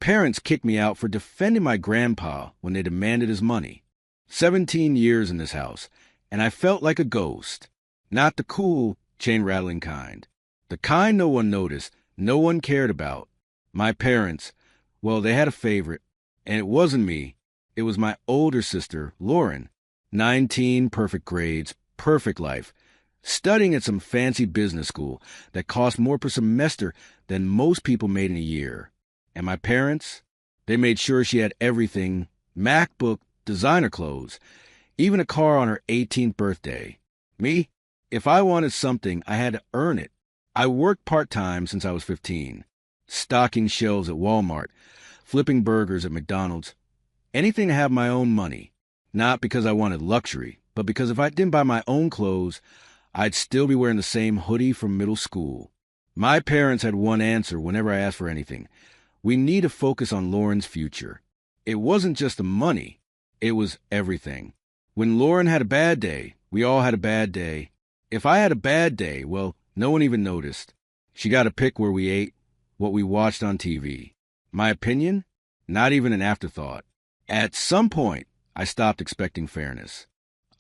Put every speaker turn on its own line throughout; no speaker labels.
parents kicked me out for defending my grandpa when they demanded his money. 17 years in this house, and I felt like a ghost. Not the cool, chain-rattling kind. The kind no one noticed, no one cared about. My parents, well, they had a favorite, and it wasn't me. It was my older sister, Lauren. 19 perfect grades, perfect life. Studying at some fancy business school that cost more per semester than most people made in a year. And my parents, they made sure she had everything, MacBook, designer clothes, even a car on her 18th birthday. Me, if I wanted something, I had to earn it. I worked part-time since I was 15, stocking shelves at Walmart, flipping burgers at McDonald's, anything to have my own money. Not because I wanted luxury, but because if I didn't buy my own clothes, I'd still be wearing the same hoodie from middle school. My parents had one answer whenever I asked for anything. We need to focus on Lauren's future. It wasn't just the money. It was everything. When Lauren had a bad day, we all had a bad day. If I had a bad day, well, no one even noticed. She got to pick where we ate, what we watched on TV. My opinion? Not even an afterthought. At some point, I stopped expecting fairness.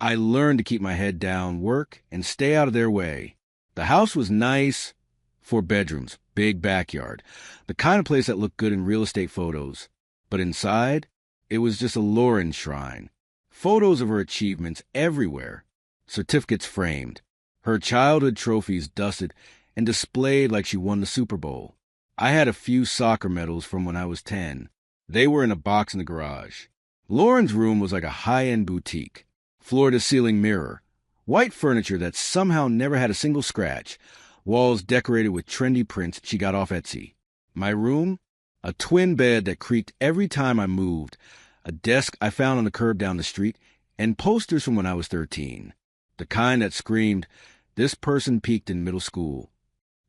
I learned to keep my head down, work, and stay out of their way. The house was nice, 4 bedrooms, big backyard, the kind of place that looked good in real estate photos. But inside, it was just a Lauren shrine. Photos of her achievements everywhere, certificates framed, her childhood trophies dusted and displayed like she won the Super Bowl. I had a few soccer medals from when I was 10. They were in a box in the garage. Lauren's room was like a high-end boutique. Floor-to-ceiling mirror, white furniture that somehow never had a single scratch, walls decorated with trendy prints she got off Etsy. My room, a twin bed that creaked every time I moved, a desk I found on the curb down the street, and posters from when I was 13. The kind that screamed, "This person peaked in middle school."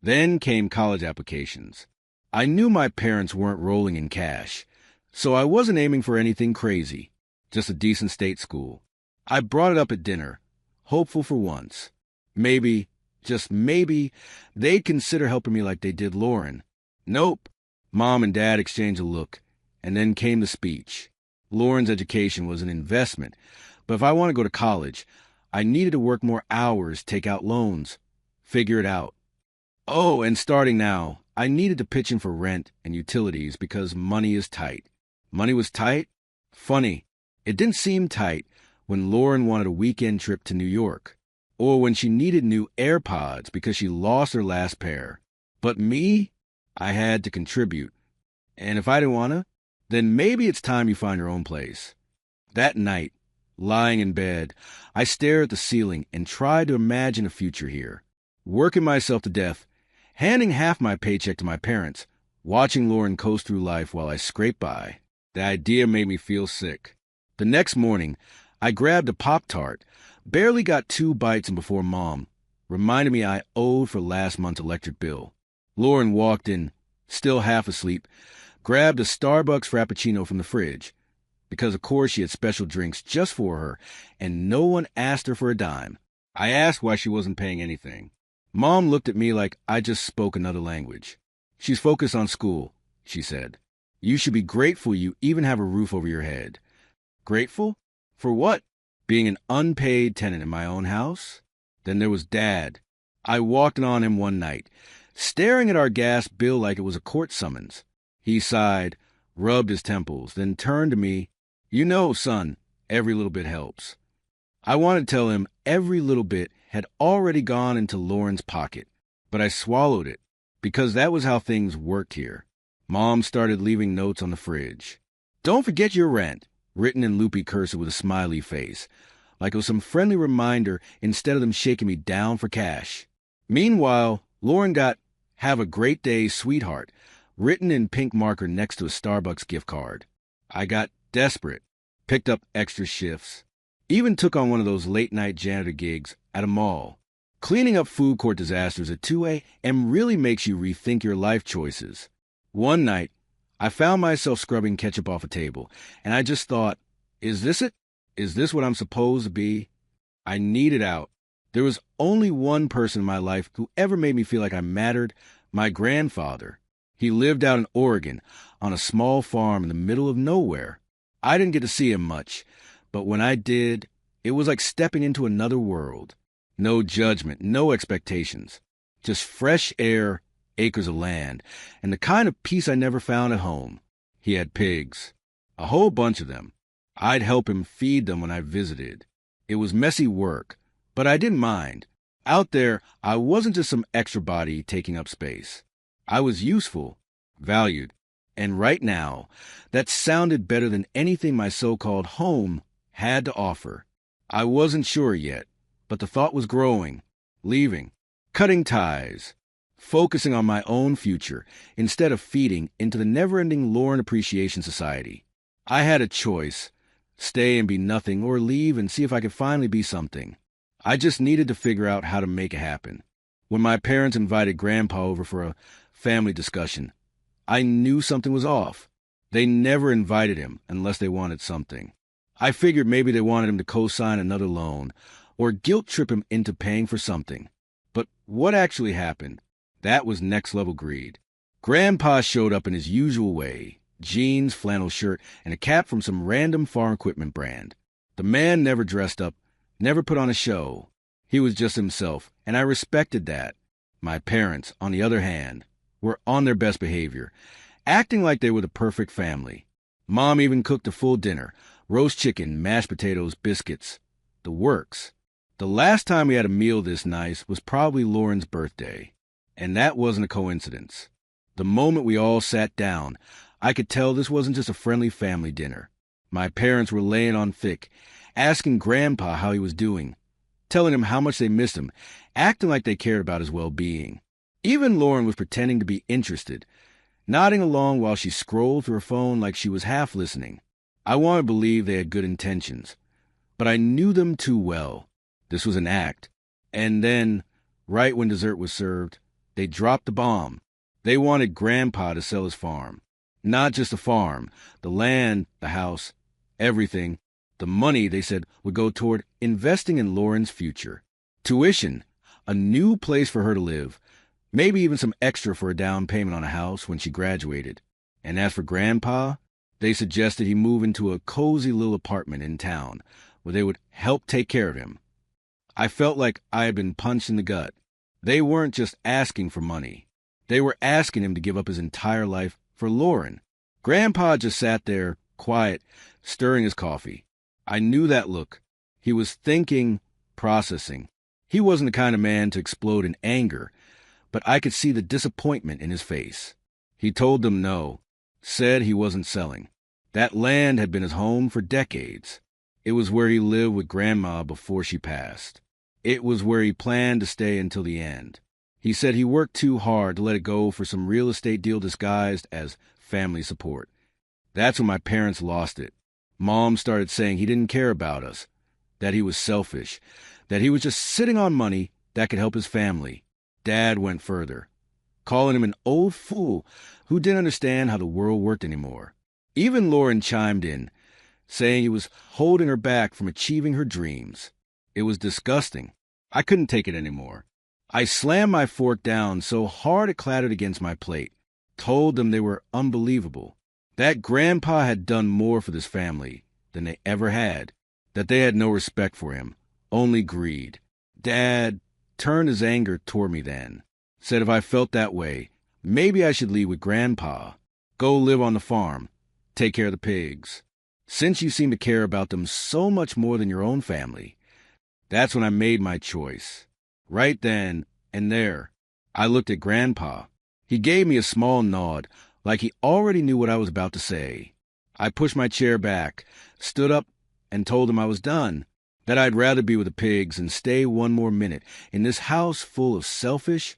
Then came college applications. I knew my parents weren't rolling in cash, so I wasn't aiming for anything crazy, just a decent state school. I brought it up at dinner, hopeful for once. Maybe, just maybe, they'd consider helping me like they did Lauren. Nope. Mom and Dad exchanged a look, and then came the speech. Lauren's education was an investment, but if I wanted to go to college, I needed to work more hours, take out loans, figure it out. Oh, and starting now, I needed to pitch in for rent and utilities because money is tight. Money was tight? Funny, it didn't seem tight when Lauren wanted a weekend trip to New York, or when she needed new AirPods because she lost her last pair. But me, I had to contribute. And if I didn't want to, then maybe it's time you find your own place. That night, lying in bed, I stared at the ceiling and tried to imagine a future here. Working myself to death, handing half my paycheck to my parents, watching Lauren coast through life while I scraped by. The idea made me feel sick. The next morning, I grabbed a Pop-Tart, barely got 2 bites in before Mom reminded me I owed for last month's electric bill. Lauren walked in, still half asleep, grabbed a Starbucks Frappuccino from the fridge, because of course she had special drinks just for her, and no one asked her for a dime. I asked why she wasn't paying anything. Mom looked at me like I just spoke another language. "She's focused on school," she said. "You should be grateful you even have a roof over your head." Grateful? For what? Being an unpaid tenant in my own house? Then there was Dad. I walked in on him one night, staring at our gas bill like it was a court summons. He sighed, rubbed his temples, then turned to me. "You know, son, every little bit helps." I wanted to tell him every little bit had already gone into Lauren's pocket, but I swallowed it, because that was how things worked here. Mom started leaving notes on the fridge. "Don't forget your rent," written in loopy cursive with a smiley face, like it was some friendly reminder instead of them shaking me down for cash. Meanwhile, Lauren got "Have a great day, sweetheart," written in pink marker next to a Starbucks gift card. I got desperate, picked up extra shifts, even took on one of those late-night janitor gigs at a mall. Cleaning up food court disasters at 2 a.m. really makes you rethink your life choices. One night, I found myself scrubbing ketchup off a table, and I just thought, is this it? Is this what I'm supposed to be? I needed out. There was only one person in my life who ever made me feel like I mattered, my grandfather. He lived out in Oregon on a small farm in the middle of nowhere. I didn't get to see him much, but when I did, it was like stepping into another world. No judgment, no expectations. Just fresh air, acres of land, and the kind of peace I never found at home. He had pigs. A whole bunch of them. I'd help him feed them when I visited. It was messy work, but I didn't mind. Out there, I wasn't just some extra body taking up space. I was useful, valued, and right now, that sounded better than anything my so-called home had to offer. I wasn't sure yet, but the thought was growing, leaving, cutting ties, focusing on my own future instead of feeding into the never-ending Lauren Appreciation Society. I had a choice, stay and be nothing or leave and see if I could finally be something. I just needed to figure out how to make it happen. When my parents invited Grandpa over for a family discussion, I knew something was off. They never invited him unless they wanted something. I figured maybe they wanted him to co-sign another loan or guilt-trip him into paying for something. But what actually happened? That was next-level greed. Grandpa showed up in his usual way, jeans, flannel shirt, and a cap from some random farm equipment brand. The man never dressed up, never put on a show. He was just himself, and I respected that. My parents, on the other hand, were on their best behavior, acting like they were the perfect family. Mom even cooked a full dinner, roast chicken, mashed potatoes, biscuits, the works. The last time we had a meal this nice was probably Lauren's birthday, and that wasn't a coincidence. The moment we all sat down, I could tell this wasn't just a friendly family dinner. My parents were laying on thick, asking Grandpa how he was doing, telling him how much they missed him, acting like they cared about his well-being. Even Lauren was pretending to be interested, nodding along while she scrolled through her phone like she was half listening. I wanted to believe they had good intentions, but I knew them too well. This was an act. And then, right when dessert was served, they dropped the bomb. They wanted Grandpa to sell his farm. Not just the farm, the land, the house, everything. The money, they said, would go toward investing in Lauren's future. Tuition, a new place for her to live, maybe even some extra for a down payment on a house when she graduated. And as for Grandpa, they suggested he move into a cozy little apartment in town where they would help take care of him. I felt like I had been punched in the gut. They weren't just asking for money. They were asking him to give up his entire life for Lauren. Grandpa just sat there, quiet, stirring his coffee. I knew that look. He was thinking, processing. He wasn't the kind of man to explode in anger, but I could see the disappointment in his face. He told them no, said he wasn't selling. That land had been his home for decades. It was where he lived with Grandma before she passed. It was where he planned to stay until the end. He said he worked too hard to let it go for some real estate deal disguised as family support. That's when my parents lost it. Mom started saying he didn't care about us, that he was selfish, that he was just sitting on money that could help his family. Dad went further, calling him an old fool who didn't understand how the world worked anymore. Even Lauren chimed in, saying he was holding her back from achieving her dreams. It was disgusting. I couldn't take it anymore. I slammed my fork down so hard it clattered against my plate, told them they were unbelievable, that Grandpa had done more for this family than they ever had, that they had no respect for him, only greed. Dad turned his anger toward me then, said if I felt that way, maybe I should leave with Grandpa, go live on the farm, take care of the pigs. Since you seem to care about them so much more than your own family. That's when I made my choice. Right then and there, I looked at Grandpa. He gave me a small nod, like he already knew what I was about to say. I pushed my chair back, stood up, and told him I was done, that I'd rather be with the pigs and stay one more minute in this house full of selfish,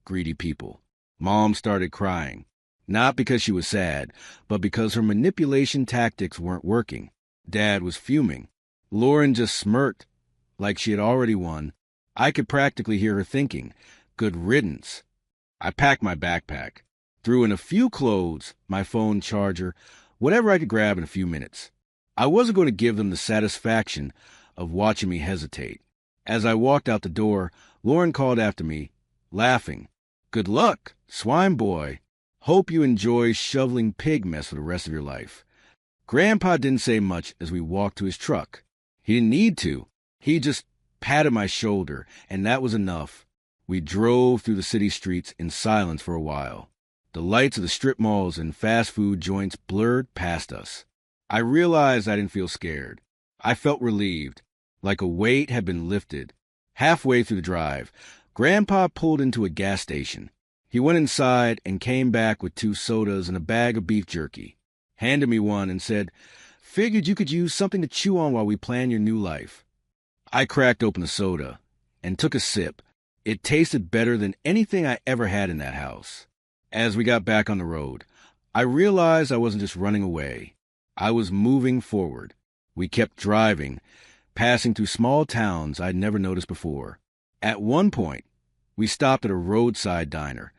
greedy people. Mom started crying, not because she was sad, but because her manipulation tactics weren't working. Dad was fuming. Lauren just smirked, like she had already won. I could practically hear her thinking, good riddance. I packed my backpack, threw in a few clothes, my phone charger, whatever I could grab in a few minutes. I wasn't going to give them the satisfaction of watching me hesitate. As I walked out the door, Lauren called after me, laughing. Good luck, swine boy. Hope you enjoy shoveling pig mess for the rest of your life." Grandpa didn't say much as we walked to his truck. He didn't need to. He just patted my shoulder, and that was enough. We drove through the city streets in silence for a while. The lights of the strip malls and fast food joints blurred past us. I realized I didn't feel scared. I felt relieved, like a weight had been lifted. Halfway through the drive, Grandpa pulled into a gas station. He went inside and came back with 2 sodas and a bag of beef jerky, handed me one and said, "Figured you could use something to chew on while we plan your new life." I cracked open the soda and took a sip. It tasted better than anything I ever had in that house. As we got back on the road, I realized I wasn't just running away. I was moving forward. We kept driving, passing through small towns I'd never noticed before. At one point, we stopped at a roadside diner,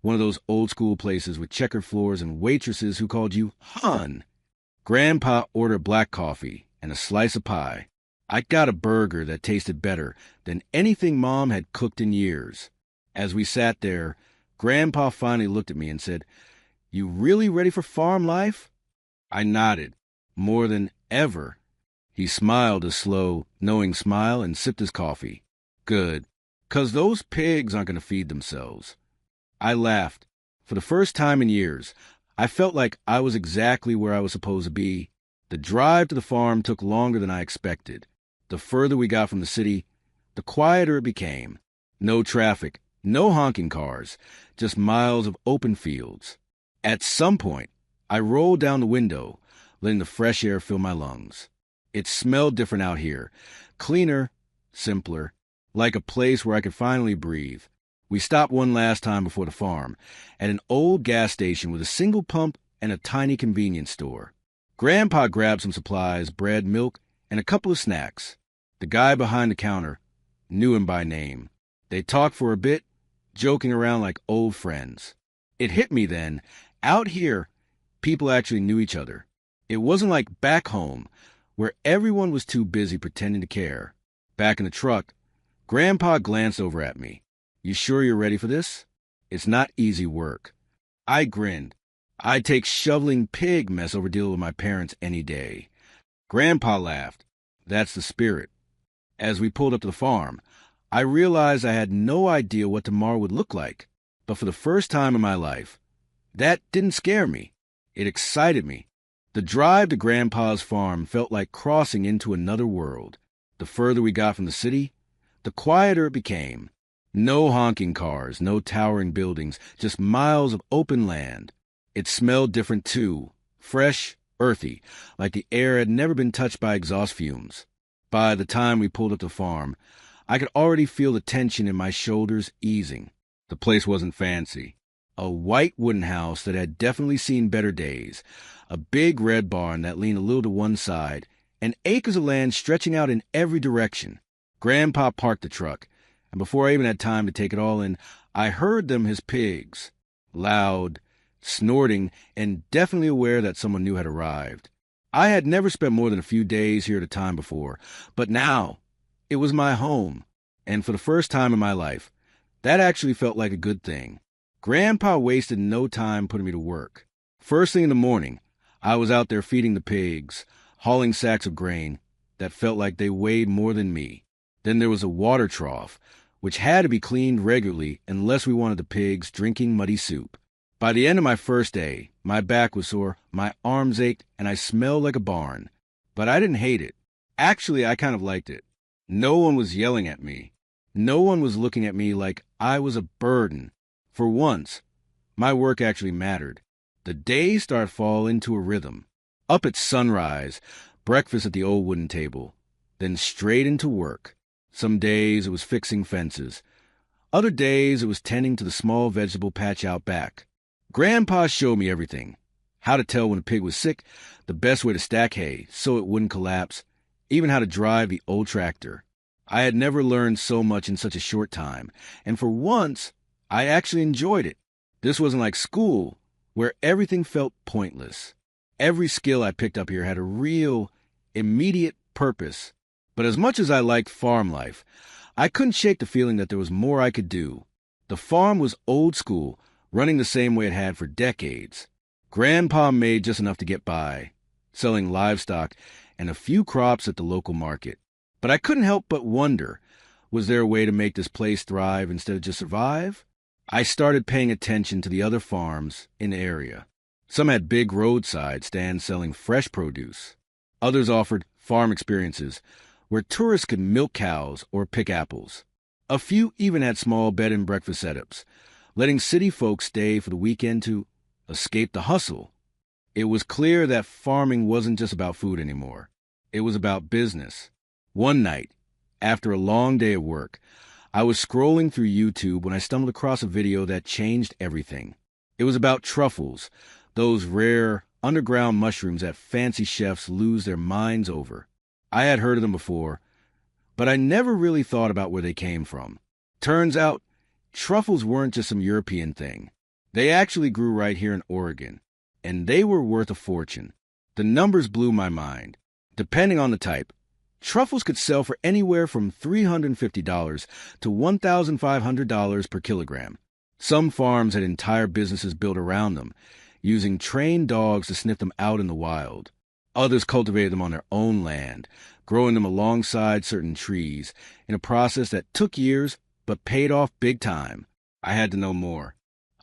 one of those old-school places with checkered floors and waitresses who called you "Hun." Grandpa ordered black coffee and a slice of pie. I got a burger that tasted better than anything Mom had cooked in years. As we sat there, Grandpa finally looked at me and said, "You really ready for farm life?" I nodded, more than ever. He smiled a slow, knowing smile and sipped his coffee. "Good, 'cause those pigs aren't going to feed themselves." I laughed. For the first time in years, I felt like I was exactly where I was supposed to be. The drive to the farm took longer than I expected. The further we got from the city, the quieter it became. No traffic, no honking cars, just miles of open fields. At some point, I rolled down the window, letting the fresh air fill my lungs. It smelled different out here, cleaner, simpler, like a place where I could finally breathe. We stopped one last time before the farm, at an old gas station with a single pump and a tiny convenience store. Grandpa grabbed some supplies, bread, milk, and a couple of snacks. The guy behind the counter knew him by name. They talked for a bit, joking around like old friends. It hit me then, out here, people actually knew each other. It wasn't like back home, where everyone was too busy pretending to care. Back in the truck, Grandpa glanced over at me. "You sure you're ready for this? It's not easy work." I grinned. I'd take shoveling pig mess over dealing with my parents any day. Grandpa laughed. "That's the spirit." As we pulled up to the farm, I realized I had no idea what tomorrow would look like. But for the first time in my life, that didn't scare me. It excited me. The drive to Grandpa's farm felt like crossing into another world. The further we got from the city, the quieter it became. No honking cars, no towering buildings, just miles of open land. It smelled different too, fresh, earthy, like the air had never been touched by exhaust fumes. By the time we pulled up the farm, I could already feel the tension in my shoulders easing. The place wasn't fancy. A white wooden house that had definitely seen better days, a big red barn that leaned a little to one side, and acres of land stretching out in every direction. Grandpa parked the truck, and before I even had time to take it all in, I heard them, his pigs, loud, snorting, and definitely aware that someone new had arrived. I had never spent more than a few days here at a time before, but now it was my home, and for the first time in my life, that actually felt like a good thing. Grandpa wasted no time putting me to work. First thing in the morning, I was out there feeding the pigs, hauling sacks of grain that felt like they weighed more than me. Then there was a water trough, which had to be cleaned regularly unless we wanted the pigs drinking muddy soup. By the end of my first day, my back was sore, my arms ached, and I smelled like a barn. But I didn't hate it. Actually, I kind of liked it. No one was yelling at me. No one was looking at me like I was a burden. For once, my work actually mattered. The days started to fall into a rhythm. Up at sunrise, breakfast at the old wooden table, then straight into work. Some days it was fixing fences. Other days it was tending to the small vegetable patch out back. Grandpa showed me everything. How to tell when a pig was sick, the best way to stack hay so it wouldn't collapse, even how to drive the old tractor. I had never learned so much in such a short time, and for once, I actually enjoyed it. This wasn't like school, where everything felt pointless. Every skill I picked up here had a real, immediate purpose. But as much as I liked farm life, I couldn't shake the feeling that there was more I could do. The farm was old school, running the same way it had for decades. Grandpa made just enough to get by, selling livestock and a few crops at the local market. But I couldn't help but wonder, was there a way to make this place thrive instead of just survive? I started paying attention to the other farms in the area. Some had big roadside stands selling fresh produce. Others offered farm experiences where tourists could milk cows or pick apples. A few even had small bed and breakfast setups, letting city folks stay for the weekend to escape the hustle. It was clear that farming wasn't just about food anymore. It was about business. One night, after a long day of work, I was scrolling through YouTube when I stumbled across a video that changed everything. It was about truffles, those rare underground mushrooms that fancy chefs lose their minds over. I had heard of them before, but I never really thought about where they came from. Turns out, truffles weren't just some European thing. They actually grew right here in Oregon, and they were worth a fortune. The numbers blew my mind. Depending on the type, truffles could sell for anywhere from $350 to $1,500 per kilogram. Some farms had entire businesses built around them, using trained dogs to sniff them out in the wild. Others cultivated them on their own land, growing them alongside certain trees, in a process that took years but paid off big time. I had to know more.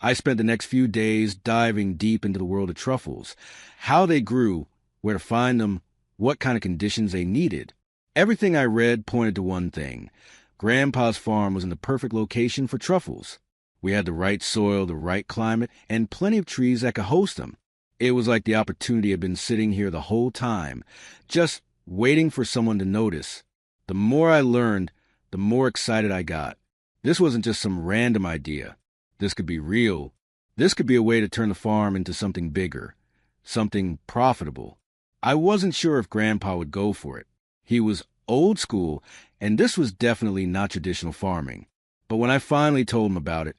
I spent the next few days diving deep into the world of truffles, how they grew, where to find them, what kind of conditions they needed. Everything I read pointed to one thing. Grandpa's farm was in the perfect location for truffles. We had the right soil, the right climate, and plenty of trees that could host them. It was like the opportunity had been sitting here the whole time, just waiting for someone to notice. The more I learned, the more excited I got. This wasn't just some random idea. This could be real. This could be a way to turn the farm into something bigger, something profitable. I wasn't sure if Grandpa would go for it. He was old school, and this was definitely not traditional farming. But when I finally told him about it,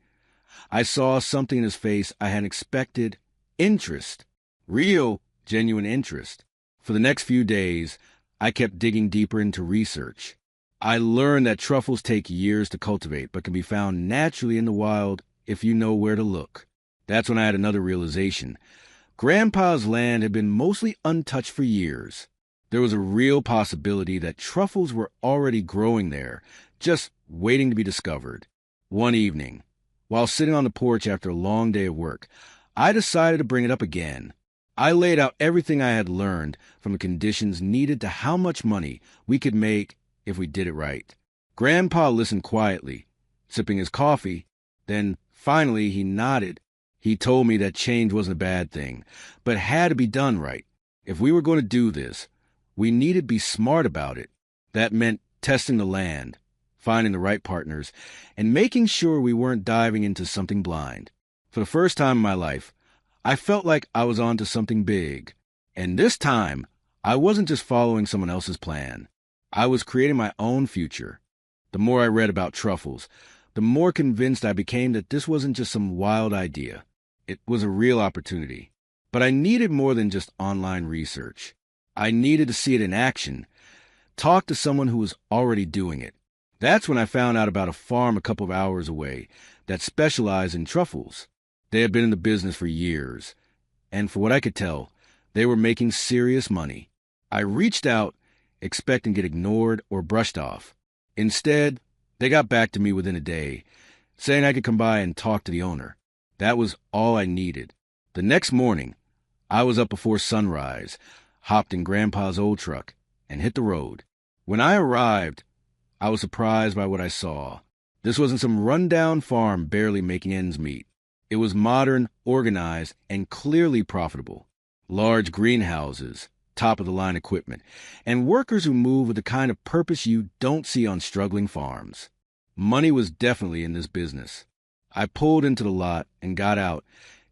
I saw something in his face I hadn't expected. Interest. Real, genuine interest. For the next few days, I kept digging deeper into research. I learned that truffles take years to cultivate, but can be found naturally in the wild if you know where to look. That's when I had another realization. Grandpa's land had been mostly untouched for years. There was a real possibility that truffles were already growing there, just waiting to be discovered. One evening, while sitting on the porch after a long day of work, I decided to bring it up again. I laid out everything I had learned, from the conditions needed to how much money we could make if we did it right. Grandpa listened quietly, sipping his coffee. Then, finally, he nodded. He told me that change wasn't a bad thing, but had to be done right. If we were going to do this, we needed to be smart about it. That meant testing the land, finding the right partners, and making sure we weren't diving into something blind. For the first time in my life, I felt like I was onto something big. And this time, I wasn't just following someone else's plan. I was creating my own future. The more I read about truffles, the more convinced I became that this wasn't just some wild idea. It was a real opportunity. But I needed more than just online research. I needed to see it in action, talk to someone who was already doing it. That's when I found out about a farm a couple of hours away that specialized in truffles. They had been in the business for years, and for what I could tell, they were making serious money. I reached out, expecting to get ignored or brushed off. Instead, they got back to me within a day, saying I could come by and talk to the owner. That was all I needed. The next morning, I was up before sunrise, hopped in Grandpa's old truck, and hit the road. When I arrived, I was surprised by what I saw. This wasn't some rundown farm barely making ends meet. It was modern, organized, and clearly profitable. Large greenhouses, top-of-the-line equipment, and workers who move with the kind of purpose you don't see on struggling farms. Money was definitely in this business. I pulled into the lot and got out,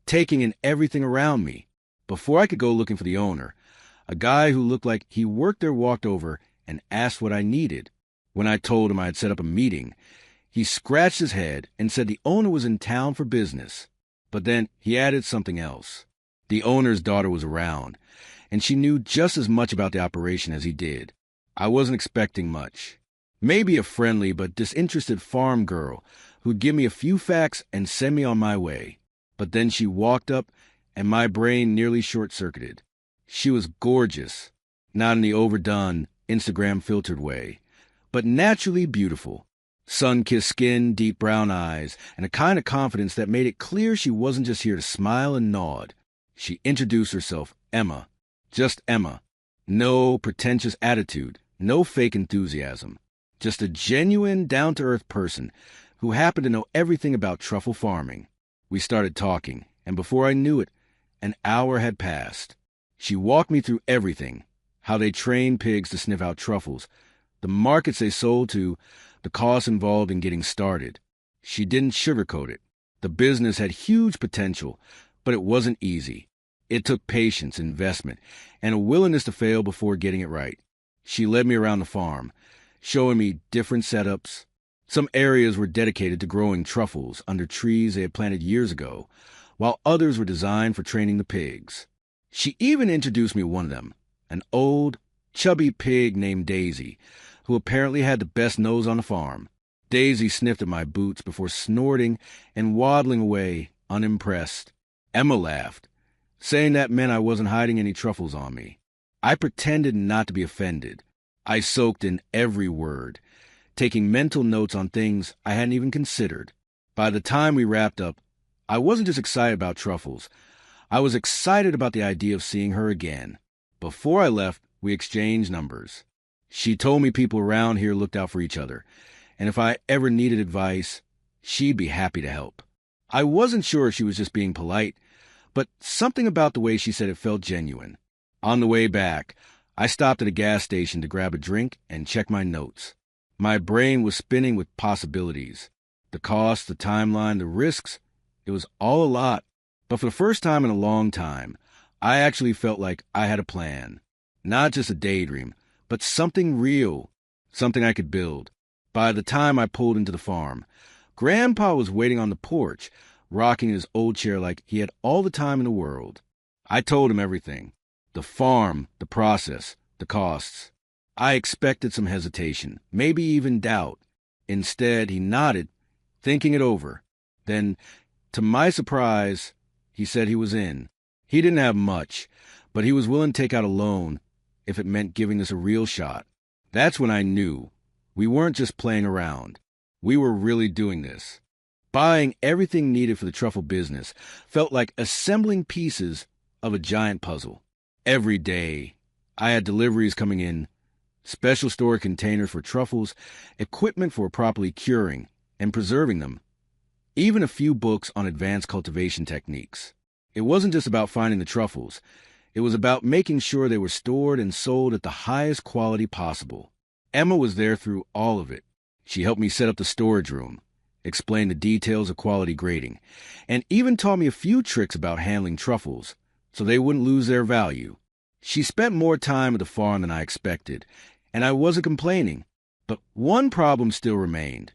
taking in everything around me. Before I could go looking for the owner, a guy who looked like he worked there walked over and asked what I needed. When I told him I had set up a meeting, he scratched his head and said the owner was in town for business. But then he added something else. The owner's daughter was around, and she knew just as much about the operation as he did. I wasn't expecting much. Maybe a friendly but disinterested farm girl who'd give me a few facts and send me on my way. But then she walked up, and my brain nearly short-circuited. She was gorgeous, not in the overdone, Instagram-filtered way, but naturally beautiful. Sun-kissed skin, deep brown eyes, and a kind of confidence that made it clear she wasn't just here to smile and nod. She introduced herself, Emma. Just Emma. No pretentious attitude, no fake enthusiasm. Just a genuine, down-to-earth person who happened to know everything about truffle farming. We started talking, and before I knew it, an hour had passed. She walked me through everything: how they train pigs to sniff out truffles, the markets they sold to, the costs involved in getting started. She didn't sugarcoat it. The business had huge potential, but it wasn't easy. It took patience, investment, and a willingness to fail before getting it right. She led me around the farm, showing me different setups. Some areas were dedicated to growing truffles under trees they had planted years ago, while others were designed for training the pigs. She even introduced me to one of them, an old, chubby pig named Daisy, who apparently had the best nose on the farm. Daisy sniffed at my boots before snorting and waddling away, unimpressed. Emma laughed, saying that meant I wasn't hiding any truffles on me. I pretended not to be offended. I soaked in every word, taking mental notes on things I hadn't even considered. By the time we wrapped up, I wasn't just excited about truffles. I was excited about the idea of seeing her again. Before I left, we exchanged numbers. She told me people around here looked out for each other, and if I ever needed advice, she'd be happy to help. I wasn't sure if she was just being polite, but something about the way she said it felt genuine. On the way back, I stopped at a gas station to grab a drink and check my notes. My brain was spinning with possibilities. The cost, the timeline, the risks. It was all a lot. But for the first time in a long time, I actually felt like I had a plan. Not just a daydream, but something real, something I could build. By the time I pulled into the farm, Grandpa was waiting on the porch, rocking his old chair like he had all the time in the world. I told him everything. The farm, the process, the costs. I expected some hesitation, maybe even doubt. Instead, he nodded, thinking it over. Then, to my surprise, he said he was in. He didn't have much, but he was willing to take out a loan if it meant giving this a real shot. That's when I knew we weren't just playing around. We were really doing this. Buying everything needed for the truffle business felt like assembling pieces of a giant puzzle. Every day, I had deliveries coming in, special store containers for truffles, equipment for properly curing and preserving them, even a few books on advanced cultivation techniques. It wasn't just about finding the truffles. It was about making sure they were stored and sold at the highest quality possible. Emma was there through all of it. She helped me set up the storage room, explained the details of quality grading, and even taught me a few tricks about handling truffles so they wouldn't lose their value. She spent more time at the farm than I expected, and I wasn't complaining. But one problem still remained: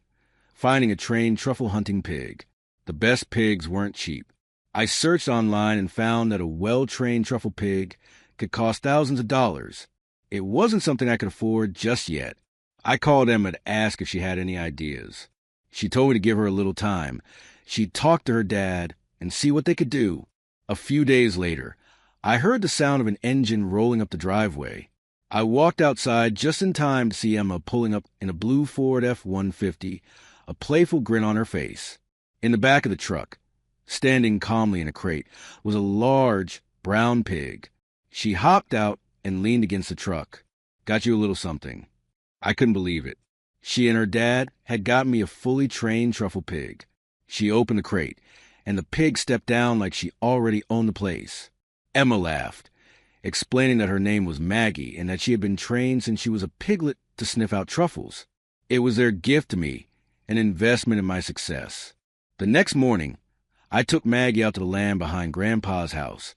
finding a trained truffle hunting pig. The best pigs weren't cheap. I searched online and found that a well-trained truffle pig could cost thousands of dollars. It wasn't something I could afford just yet. I called Emma to ask if she had any ideas. She told me to give her a little time. She'd talk to her dad and see what they could do. A few days later, I heard the sound of an engine rolling up the driveway. I walked outside just in time to see Emma pulling up in a blue Ford F-150, a playful grin on her face. In the back of the truck, standing calmly in a crate, was a large, brown pig. She hopped out and leaned against the truck. "Got you a little something." I couldn't believe it. She and her dad had gotten me a fully trained truffle pig. She opened the crate, and the pig stepped down like she already owned the place. Emma laughed, explaining that her name was Maggie and that she had been trained since she was a piglet to sniff out truffles. It was their gift to me, an investment in my success. The next morning, I took Maggie out to the land behind Grandpa's house.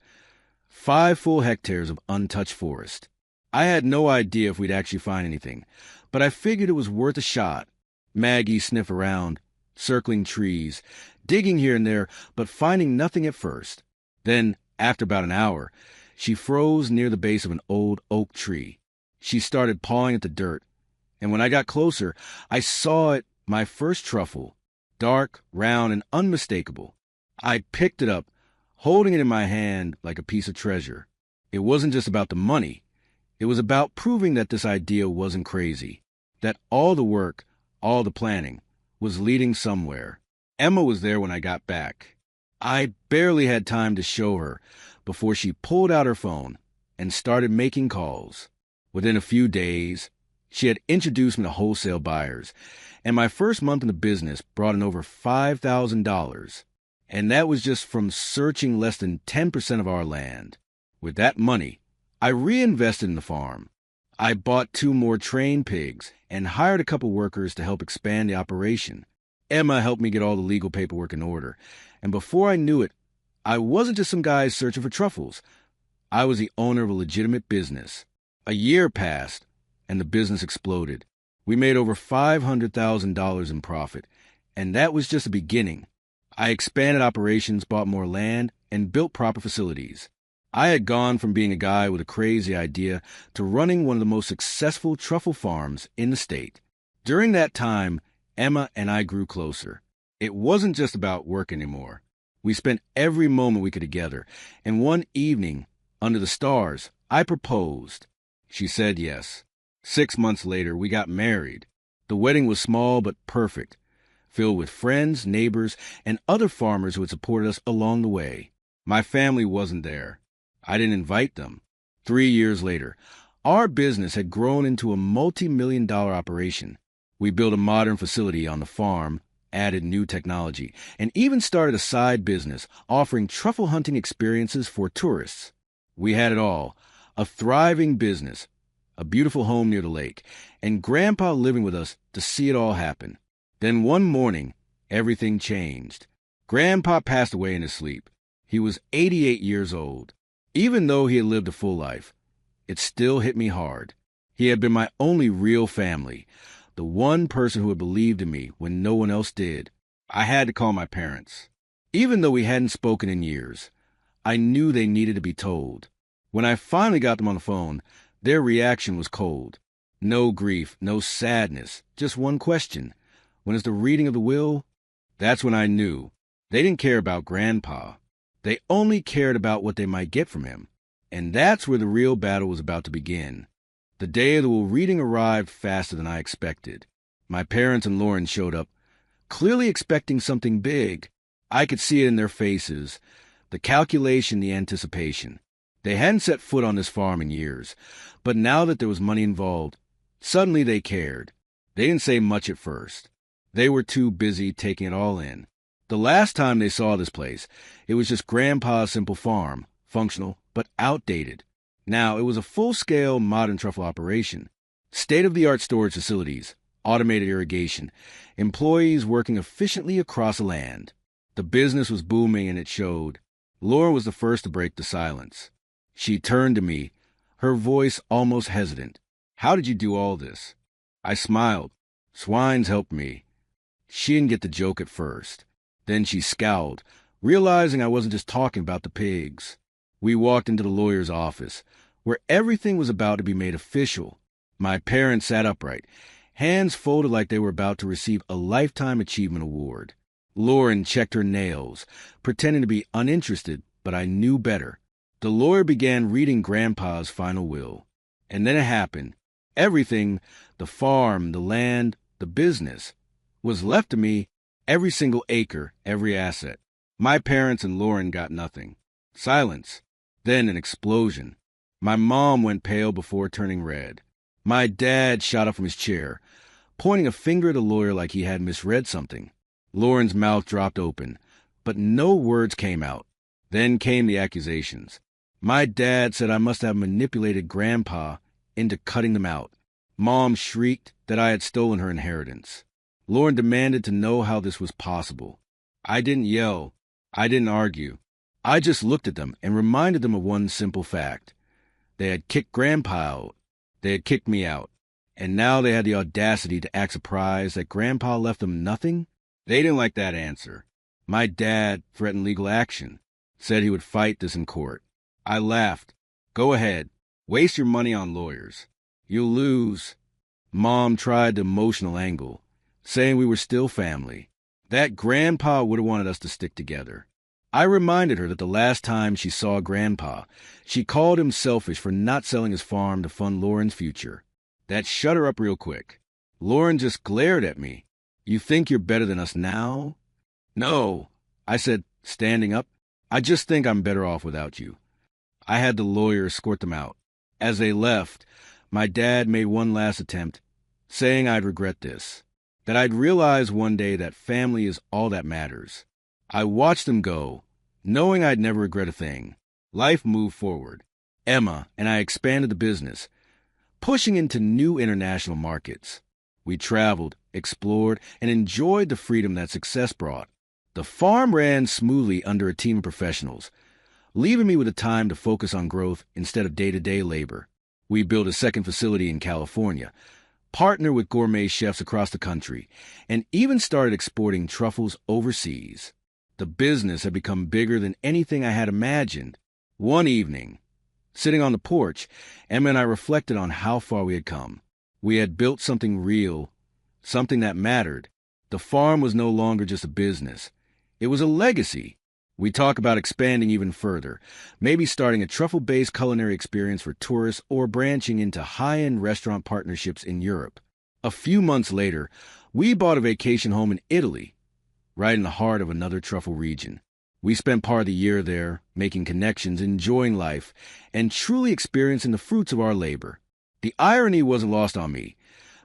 5 full hectares of untouched forest. I had no idea if we'd actually find anything, but I figured it was worth a shot. Maggie sniffed around, circling trees, digging here and there, but finding nothing at first. Then, after about an hour, she froze near the base of an old oak tree. She started pawing at the dirt, and when I got closer, I saw it, my first truffle, dark, round, and unmistakable. I picked it up, holding it in my hand like a piece of treasure. It wasn't just about the money. It was about proving that this idea wasn't crazy, that all the work, all the planning, was leading somewhere. Emma was there when I got back. I barely had time to show her before she pulled out her phone and started making calls. Within a few days, she had introduced me to wholesale buyers, and my first month in the business brought in over $5,000. And that was just from searching less than 10% of our land. With that money, I reinvested in the farm. I bought 2 more trained pigs and hired a couple workers to help expand the operation. Emma helped me get all the legal paperwork in order, and before I knew it, I wasn't just some guy searching for truffles. I was the owner of a legitimate business. A year passed, and the business exploded. We made over $500,000 in profit, and that was just the beginning. I expanded operations, bought more land, and built proper facilities. I had gone from being a guy with a crazy idea to running one of the most successful truffle farms in the state. During that time, Emma and I grew closer. It wasn't just about work anymore. We spent every moment we could together, and one evening, under the stars, I proposed. She said yes. 6 months later, we got married. The wedding was small but perfect, filled with friends, neighbors, and other farmers who had supported us along the way. My family wasn't there. I didn't invite them. 3 years later, our business had grown into a multi-million-dollar operation. We built a modern facility on the farm, added new technology, and even started a side business offering truffle hunting experiences for tourists. We had it all, a thriving business, a beautiful home near the lake, and Grandpa living with us to see it all happen. Then one morning, everything changed. Grandpa passed away in his sleep. He was 88 years old. Even though he had lived a full life, it still hit me hard. He had been my only real family, the one person who had believed in me when no one else did. I had to call my parents. Even though we hadn't spoken in years, I knew they needed to be told. When I finally got them on the phone, their reaction was cold. No grief, no sadness, just one question. When is the reading of the will? That's when I knew. They didn't care about Grandpa. They only cared about what they might get from him. And that's where the real battle was about to begin. The day of the will reading arrived faster than I expected. My parents and Lauren showed up, clearly expecting something big. I could see it in their faces, the calculation, the anticipation. They hadn't set foot on this farm in years, but now that there was money involved, suddenly they cared. They didn't say much at first. They were too busy taking it all in. The last time they saw this place, it was just Grandpa's simple farm, functional but outdated. Now it was a full-scale modern truffle operation. State-of-the-art storage facilities, automated irrigation, employees working efficiently across the land. The business was booming and it showed. Laura was the first to break the silence. She turned to me, her voice almost hesitant. "How did you do all this?" I smiled. "Swines helped me." She didn't get the joke at first. Then she scowled, realizing I wasn't just talking about the pigs. We walked into the lawyer's office, where everything was about to be made official. My parents sat upright, hands folded like they were about to receive a Lifetime Achievement Award. Lauren checked her nails, pretending to be uninterested, but I knew better. The lawyer began reading Grandpa's final will. And then it happened. Everything, the farm, the land, the business, was left to me, every single acre, every asset. My parents and Lauren got nothing. Silence. Then an explosion. My mom went pale before turning red. My dad shot up from his chair, pointing a finger at the lawyer like he had misread something. Lauren's mouth dropped open, but no words came out. Then came the accusations. My dad said I must have manipulated Grandpa into cutting them out. Mom shrieked that I had stolen her inheritance. Lauren demanded to know how this was possible. I didn't yell. I didn't argue. I just looked at them and reminded them of one simple fact. They had kicked Grandpa out. They had kicked me out. And now they had the audacity to act surprised that Grandpa left them nothing? They didn't like that answer. My dad threatened legal action, said he would fight this in court. I laughed. "Go ahead. Waste your money on lawyers. You'll lose." Mom tried the emotional angle, saying we were still family, that Grandpa would have wanted us to stick together. I reminded her that the last time she saw Grandpa, she called him selfish for not selling his farm to fund Lauren's future. That shut her up real quick. Lauren just glared at me. "You think you're better than us now?" "No," I said, standing up. "I just think I'm better off without you." I had the lawyer escort them out. As they left, my dad made one last attempt, saying I'd regret this, that I'd realize one day that family is all that matters. I watched them go, knowing I'd never regret a thing. Life moved forward. Emma and I expanded the business, pushing into new international markets. We traveled, explored, and enjoyed the freedom that success brought. The farm ran smoothly under a team of professionals, leaving me with the time to focus on growth instead of day-to-day labor. We built a second facility in California, partnered with gourmet chefs across the country, and even started exporting truffles overseas. The business had become bigger than anything I had imagined. One evening, sitting on the porch, Emma and I reflected on how far we had come. We had built something real, something that mattered. The farm was no longer just a business. It was a legacy. We talked about expanding even further, maybe starting a truffle-based culinary experience for tourists or branching into high-end restaurant partnerships in Europe. A few months later, we bought a vacation home in Italy, right in the heart of another truffle region. We spent part of the year there, making connections, enjoying life, and truly experiencing the fruits of our labor. The irony wasn't lost on me.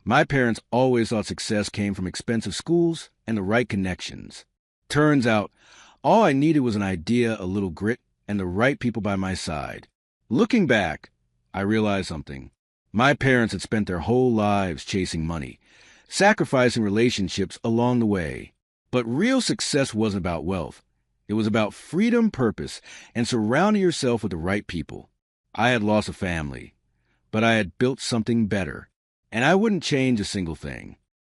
My parents always thought success came from expensive schools and the right connections. Turns out, all I needed was an idea, a little grit, and the right people by my side. Looking back, I realized something. My parents had spent their whole lives chasing money, sacrificing relationships along the way. But real success wasn't about wealth. It was about freedom, purpose, and surrounding yourself with the right people. I had lost a family, but I had built something better, and I wouldn't change a single thing.